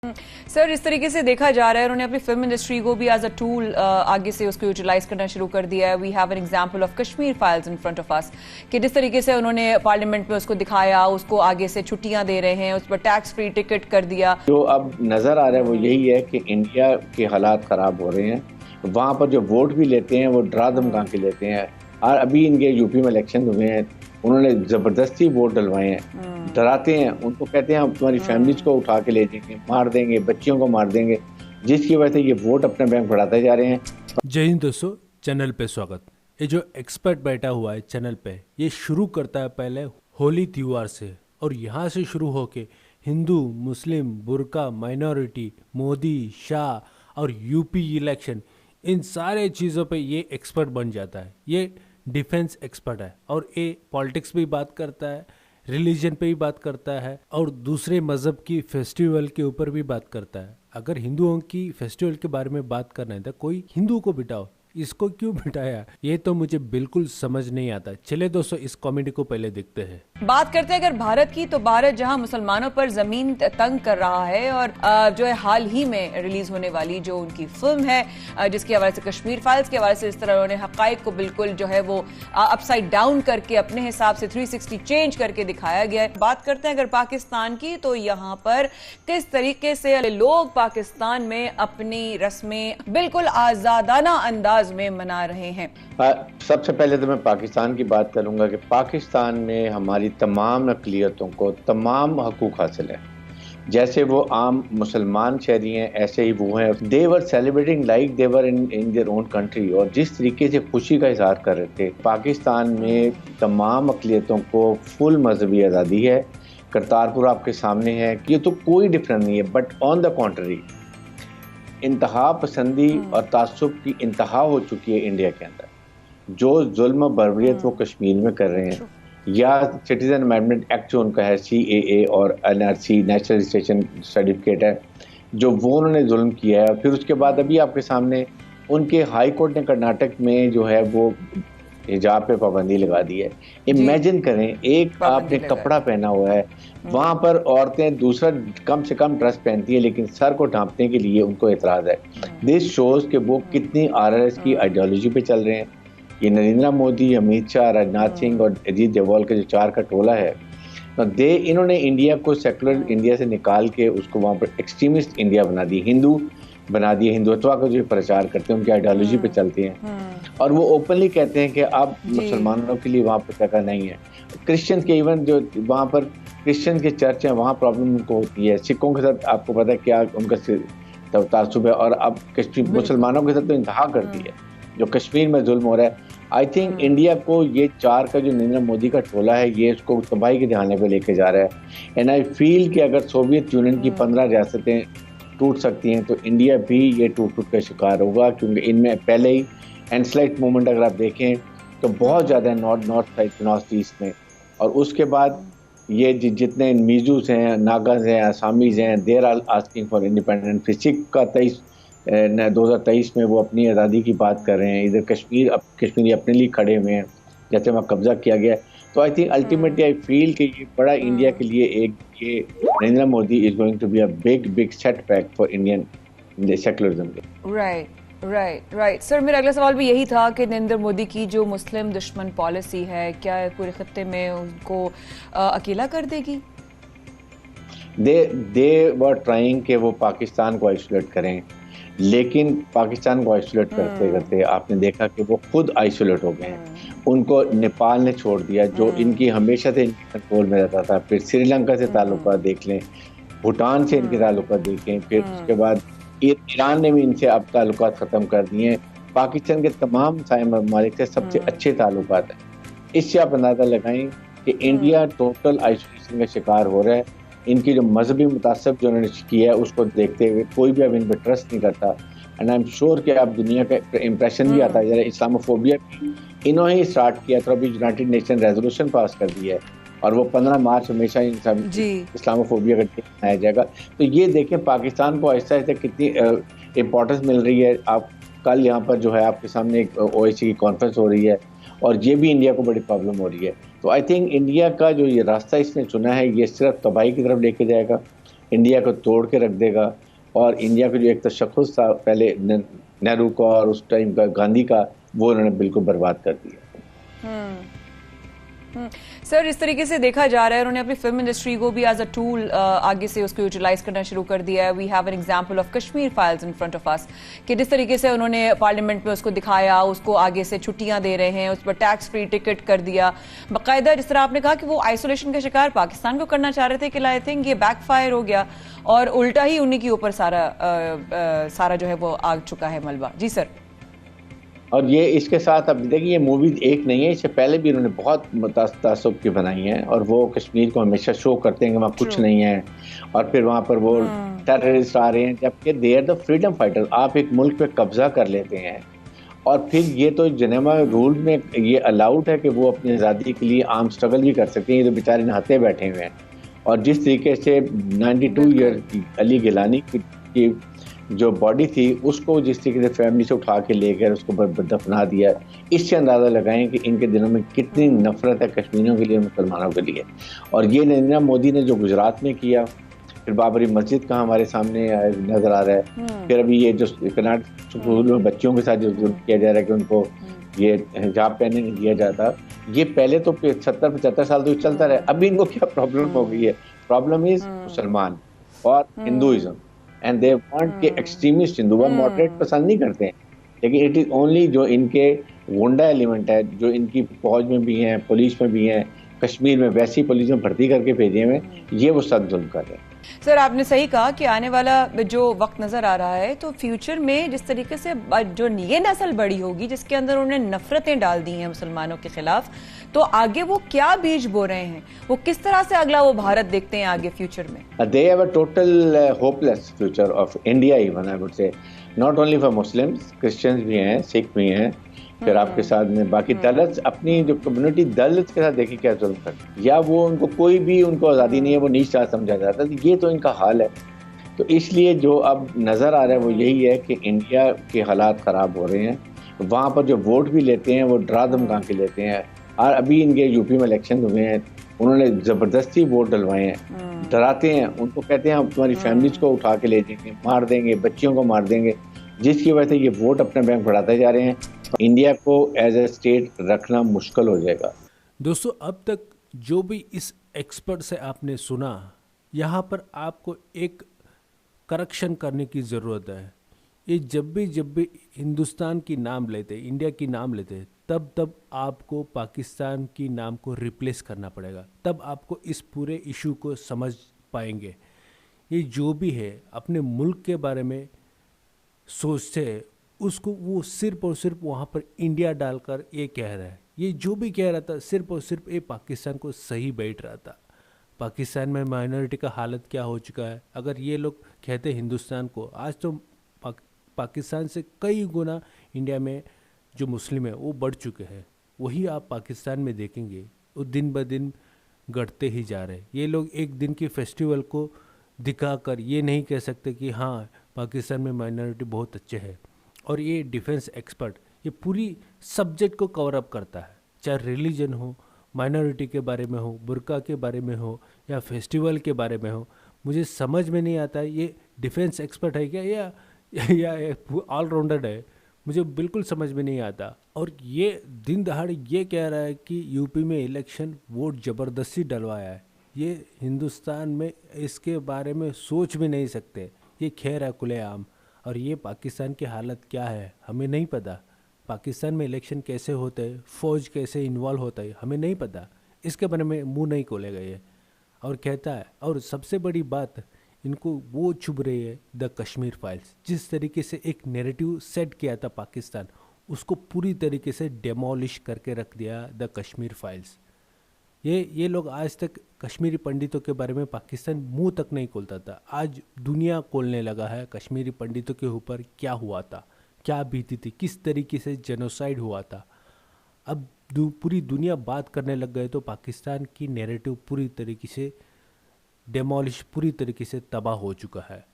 Sir, इस तरीके से देखा जा रहा है उन्होंने अपनी फिल्म इंडस्ट्री को भी एज अ टूल आगे से उसको यूटिलाइज करना शुरू कर दिया है। We have an example of Kashmir Files in front of us कि जिस तरीके से उन्होंने पार्लियामेंट में उसको दिखाया, उसको आगे से छुट्टियां दे रहे हैं, उस पर टैक्स फ्री टिकट कर दिया। जो अब नजर आ रहा है वो यही है कि इंडिया के हालात खराब हो रहे हैं। वहां पर जो वोट भी लेते हैं वो डरा धमका के लेते हैं। और अभी इनके यूपी में इलेक्शन हुए हैं, उन्होंने जबरदस्ती वोट डलवाए हैं, डराते हैं, उनको कहते हैं हम तुम्हारी फैमिलीज को उठा के ले जाएंगे, मार देंगे, बच्चियों को मार देंगे, जिसकी वजह से ये वोट अपने बैंक बढ़ाते जा रहे हैं। जय हिंद दोस्तों, चैनल पे स्वागत। ये जो एक्सपर्ट बैठा हुआ है चैनल पे, ये शुरू करता है पहले होली त्योहार से, और यहाँ से शुरू होके हिंदू, मुस्लिम, बुर्का, माइनॉरिटी, मोदी, शाह और यूपी इलेक्शन, इन सारे चीज़ों पे ये एक्सपर्ट बन जाता है। ये डिफेंस एक्सपर्ट है और ये पॉलिटिक्स भी बात करता है, रिलीजन पे भी बात करता है और दूसरे मज़हब की फेस्टिवल के ऊपर भी बात करता है। अगर हिंदुओं की फेस्टिवल के बारे में बात करना है तो कोई हिंदू को बिठाओ, इसको क्यों बिठाया, ये तो मुझे बिल्कुल समझ नहीं आता। चले दोस्तों, इस कॉमेडी को पहले देखते हैं। बात करते हैं अगर भारत की, तो भारत जहां मुसलमानों पर जमीन तंग कर रहा है, और जो है हाल ही में रिलीज होने वाली जो उनकी फिल्म है जिसके हवाले से कश्मीर फाइल्स के हवाले से इस तरह उन्होंने हकाइक को बिल्कुल जो है वो अपसाइड डाउन करके अपने हिसाब से 360 चेंज करके दिखाया गया है। बात करते हैं अगर पाकिस्तान की, तो यहाँ पर किस तरीके से लोग पाकिस्तान में अपनी रस्में बिल्कुल आजादाना अंदाज में मना रहे हैं। सबसे पहले तो मैं पाकिस्तान की बात करूंगा कि पाकिस्तान में हमारी तमाम अक़लियतों को तमाम हकूक़ हासिल है। जैसे वो आम मुसलमान शहरी हैं, ऐसे ही वो हैं। They were celebrating like they were in their own country, और जिस तरीके से खुशी का इजहार कर रहे थे। पाकिस्तान में तमाम अक़लियतों को फुल मजहबी आज़ादी है। करतारपुर आपके सामने है, ये तो कोई डिफरेंस नहीं है। बट ऑन द कॉन्ट्ररी, इंतहा पसंदी और तासुब की इंतहा हो चुकी है इंडिया के अंदर। जो जुल्म बर्बरियत वो कश्मीर में कर रहे हैं, या सिटीजन अमेंडमेंट एक्ट जो उनका है, CAA और NRC, नेशनल रजिस्ट्रेशन सर्टिफिकेट है, जो वो उन्होंने जुल्म किया है। फिर उसके बाद अभी आपके सामने उनके हाई कोर्ट ने कर्नाटक में जो है वो हिजाब पे पाबंदी लगा दी है। इमेजिन करें, एक आपने कपड़ा पहना हुआ है, वहां पर औरतें दूसरा कम से कम ड्रेस पहनती है, लेकिन सर को ढांपने के लिए उनको एतराज है। दिस शोज कि वो कितनी RRS की आइडियोलॉजी पे चल रहे हैं। ये नरेंद्र मोदी, अमित शाह, राजनाथ सिंह और अजीत डोभाल का जो चार का टोला है, इन्होंने इंडिया को सेकुलर इंडिया से निकाल के उसको वहाँ पर एक्सट्रीमिस्ट इंडिया बना दी, हिंदू बना दिए। हिंदुत्व का जो प्रचार करते हैं, उनकी आइडियोलॉजी पे चलते हैं, और वो ओपनली कहते हैं कि अब मुसलमानों के लिए वहाँ पर जगह नहीं है। क्रिश्चियन के इवन जो वहाँ पर क्रिश्चियन के चर्च हैं, वहाँ प्रॉब्लम उनको होती है। सिखों के साथ आपको पता है क्या उनका तासुब है, और अब मुसलमानों के साथ तो इंतहा कर दी है जो कश्मीर में जुल्म हो रहा है। आई थिंक इंडिया को ये चार का जो नरेंद्र मोदी का टोला है, ये इसको तबाही के दहाने पे लेके जा रहा है। एंड आई फील कि अगर सोवियत यूनियन की 15 रियासतें टूट सकती हैं, तो इंडिया भी ये टूट का शिकार होगा, क्योंकि इनमें पहले ही एंडस्लाइट मूवमेंट अगर आप देखें तो बहुत ज़्यादा है नॉर्थ साइड, नॉर्थ ईस्ट में। और उसके बाद ये जितने मिजूस हैं, नागाज हैं, आसामीज हैं, there are asking for independence. फिजिक का 2023 में वो अपनी आज़ादी की बात कर रहे हैं। इधर कश्मीरी अपने लिए खड़े हुए हैं, जैसे वहाँ कब्जा किया गया। तो I think ultimately I feel कि ये बड़ा इंडिया के लिए ये Narendra Modi is going to be a big setback for Indian secularism. Right sir, मेरा अगला सवाल भी यही था कि नरेंद्र मोदी की जो मुस्लिम दुश्मन पॉलिसी है, क्या पूरे खत्ते में उनको अकेला कर देगी? दे वर ट्राइंग कि वो पाकिस्तान को आइसोलेट करें, लेकिन पाकिस्तान को आइसोलेट करते करते आपने देखा कि वो खुद आइसोलेट हो गए हैं। उनको नेपाल ने छोड़ दिया, जो इनकी हमेशा से इनके कंट्रोल में रहता था। फिर श्रीलंका से ताल्लुकात देख लें, भूटान से इनके ताल्लुकात देखें, फिर उसके बाद ईरान ने भी इनसे अब ताल्लुकात ख़त्म कर दिए हैं। पाकिस्तान के तमाम साए ममालिक से सबसे अच्छे ताल्लुकात हैं। इससे आप अंदाज़ा लगाएं कि इंडिया टोटल आइसोलेशन का शिकार हो रहा है। इनकी जो मजहबी मुतासब जो उन्होंने किया है, उसको देखते हुए कोई भी अब इन पर ट्रस्ट नहीं करता। एंड आई एम श्योर कि अब दुनिया का इम्प्रेशन भी आता है। जरा इस्लामोफोबिया इन्होंने ही स्टार्ट किया, तो अभी यूनाइटेड नेशन रेजोल्यूशन पास कर दिया है, और वो 15 मार्च हमेशा इस्लामोफोबिया का डे मनाया जाएगा। तो ये देखें पाकिस्तान को आहिस्ता आहिस्ता कितनी इम्पोर्टेंस मिल रही है। आप कल यहाँ पर जो है आपके सामने एक OAC की कॉन्फ्रेंस हो रही है, और ये भी इंडिया को बड़ी प्रॉब्लम हो रही है। तो आई थिंक इंडिया का जो ये रास्ता इसने चुना है, ये सिर्फ तबाही की तरफ लेके जाएगा। इंडिया को तोड़ के रख देगा। और इंडिया का जो एक तशख़्ख़ुस था पहले नेहरू का और उस टाइम का गांधी का, वो उन्होंने बिल्कुल बर्बाद कर दिया। सर, इस तरीके से देखा जा रहा है उन्होंने अपनी फिल्म इंडस्ट्री को भी एज अ टूल आगे से उसको यूटिलाइज करना शुरू कर दिया है। We have an example of Kashmir Files in front of us कि जिस तरीके से उन्होंने पार्लियामेंट में उसको दिखाया, उसको आगे से छुट्टियां दे रहे हैं, उस पर टैक्स फ्री टिकट कर दिया बाकायदा। जिस तरह आपने कहा कि वो आइसोलेशन का शिकार पाकिस्तान को करना चाह रहे थे, कि आई थिंक ये बैकफायर हो गया और उल्टा ही उन्हीं के ऊपर सारा जो है वो आ चुका है मलबा। जी सर। और ये इसके साथ अब देखिए, ये मूवी एक नहीं है, इससे पहले भी उन्होंने बहुत तासुब की बनाई हैं और वो कश्मीर को हमेशा शो करते हैं कि वहाँ कुछ नहीं है, और फिर वहाँ पर वो टेररिस्ट आ रहे हैं, जबकि they are the freedom fighter. आप एक मुल्क पे कब्जा कर लेते हैं और फिर ये तो जनेवा रूल में ये अलाउड है कि वो अपनी आज़ादी के लिए आर्म स्ट्रगल भी कर सकते हैं। ये तो बेचारे नहाते बैठे हुए हैं। और जिस तरीके से 92 ईयर की अली गिलानी की जो बॉडी थी, उसको जिस तरीके से फैमिली से उठा के ले गए, उसको दफना दिया, इससे अंदाज़ा लगाएं कि इनके दिलों में कितनी नफरत है कश्मीरियों के लिए, मुसलमानों के लिए। और ये नरेंद्र मोदी ने जो गुजरात में किया, फिर बाबरी मस्जिद का हमारे सामने नजर आ रहा है, फिर अभी ये जो कर्नाटक स्कूल में बच्चों के साथ जो जुल्म किया जा रहा है कि उनको ये हिजाब पहनने नहीं दिया जाता, ये पहले तो 70-75 साल तो चलता रहा। अभी इनको क्या प्रॉब्लम हो गई है? प्रॉब्लम इज मुसलमान और हिंदुइज्म, एंड दे वांट के एक्सट्रीमिस्ट हिंदू व मॉडरेट पसंद नहीं करते हैं, लेकिन इट इज ओनली जो इनके गुंडा एलिमेंट है, जो इनकी फौज में भी हैं, पुलिस में भी हैं, कश्मीर में वैसी पुलिस में भर्ती करके भेजे हुए, ये वो सब जुल्म कर रहे हैं। सर, आपने सही कहा कि आने वाला जो वक्त नजर आ रहा है, तो फ्यूचर में जिस तरीके से जो ये नस्ल बड़ी होगी जिसके अंदर उन्होंने नफरतें डाल दी हैं मुसलमानों के खिलाफ, तो आगे वो क्या बीज बो रहे हैं, वो किस तरह से अगला वो भारत देखते हैं आगे फ्यूचर में? They have a total hopeless future of India, even I would say, not only for Muslims, Christians भी हैं, सिख भी हैं, फिर आपके साथ में बाकी दलित, अपनी जो कम्युनिटी दलित के साथ देखिए क्या जुल्म करते, या वो उनको कोई भी उनको आज़ादी नहीं है, वो नीच जात समझा जाता है। ये तो इनका हाल है। तो इसलिए जो अब नज़र आ रहा है वो यही है कि इंडिया के हालात ख़राब हो रहे हैं। वहाँ पर जो वोट भी लेते हैं वो डरा धमका के लेते हैं। और अभी इनके यूपी में इलेक्शन हुए हैं, उन्होंने ज़बरदस्ती वोट डलवाए हैं, डराते हैं, उनको कहते हैं हम तुम्हारी फैमिलीज को उठा के ले जाएंगे, मार देंगे, बच्चियों को मार देंगे, जिसकी वजह से ये वोट अपने बैंक बढ़ाते जा रहे हैं। इंडिया को एज ए स्टेट रखना मुश्किल हो जाएगा। दोस्तों, अब तक जो भी इस एक्सपर्ट से आपने सुना, यहाँ पर आपको एक करेक्शन करने की ज़रूरत है। ये जब भी हिंदुस्तान की नाम लेते, इंडिया की नाम लेते, तब आपको पाकिस्तान की नाम को रिप्लेस करना पड़ेगा, तब आपको इस पूरे इशू को समझ पाएंगे। ये जो भी है अपने मुल्क के बारे में सोचते हैं, उसको वो सिर्फ और सिर्फ वहाँ पर इंडिया डालकर ये कह रहा है। ये जो भी कह रहा था सिर्फ और सिर्फ ये पाकिस्तान को सही बैठ रहा था। पाकिस्तान में माइनॉरिटी का हालत क्या हो चुका है, अगर ये लोग कहते हिंदुस्तान को, आज तो पाकिस्तान से कई गुना इंडिया में जो मुस्लिम है वो बढ़ चुके हैं। वही आप पाकिस्तान में देखेंगे वो दिन ब दिन घटते ही जा रहे हैं। ये लोग एक दिन की फेस्टिवल को दिखाकर ये नहीं कह सकते कि हाँ पाकिस्तान में माइनॉरिटी बहुत अच्छे है। और ये डिफेंस एक्सपर्ट ये पूरी सब्जेक्ट को कवर अप करता है, चाहे रिलीजन हो, माइनॉरिटी के बारे में हो, बुर्का के बारे में हो, या फेस्टिवल के बारे में हो। मुझे समझ में नहीं आता ये डिफेंस एक्सपर्ट है क्या या ऑलराउंडर है, मुझे बिल्कुल समझ में नहीं आता। और ये दिन दहाड़े ये कह रहा है कि यूपी में इलेक्शन वोट ज़बरदस्ती डलवाया है। ये हिंदुस्तान में इसके बारे में सोच भी नहीं सकते, ये खैर है खुलेआम। और ये पाकिस्तान की हालत क्या है हमें नहीं पता। पाकिस्तान में इलेक्शन कैसे होते हैं, फ़ौज कैसे इन्वॉल्व होता है, हमें नहीं पता। इसके बारे में मुंह नहीं खोलेगा ये, और कहता है। और सबसे बड़ी बात, इनको वो चुभ रही है द कश्मीर फाइल्स। जिस तरीके से एक नैरेटिव सेट किया था पाकिस्तान, उसको पूरी तरीके से डेमोलिश करके रख दिया द कश्मीर फाइल्स। ये लोग आज तक कश्मीरी पंडितों के बारे में पाकिस्तान मुंह तक नहीं खोलता था, आज दुनिया खोलने लगा है कश्मीरी पंडितों के ऊपर क्या हुआ था, क्या बीती थी, किस तरीके से जेनोसाइड हुआ था। अब पूरी दुनिया बात करने लग गए तो पाकिस्तान की नैरेटिव पूरी तरीके से डेमोलिश, पूरी तरीके से तबाह हो चुका है।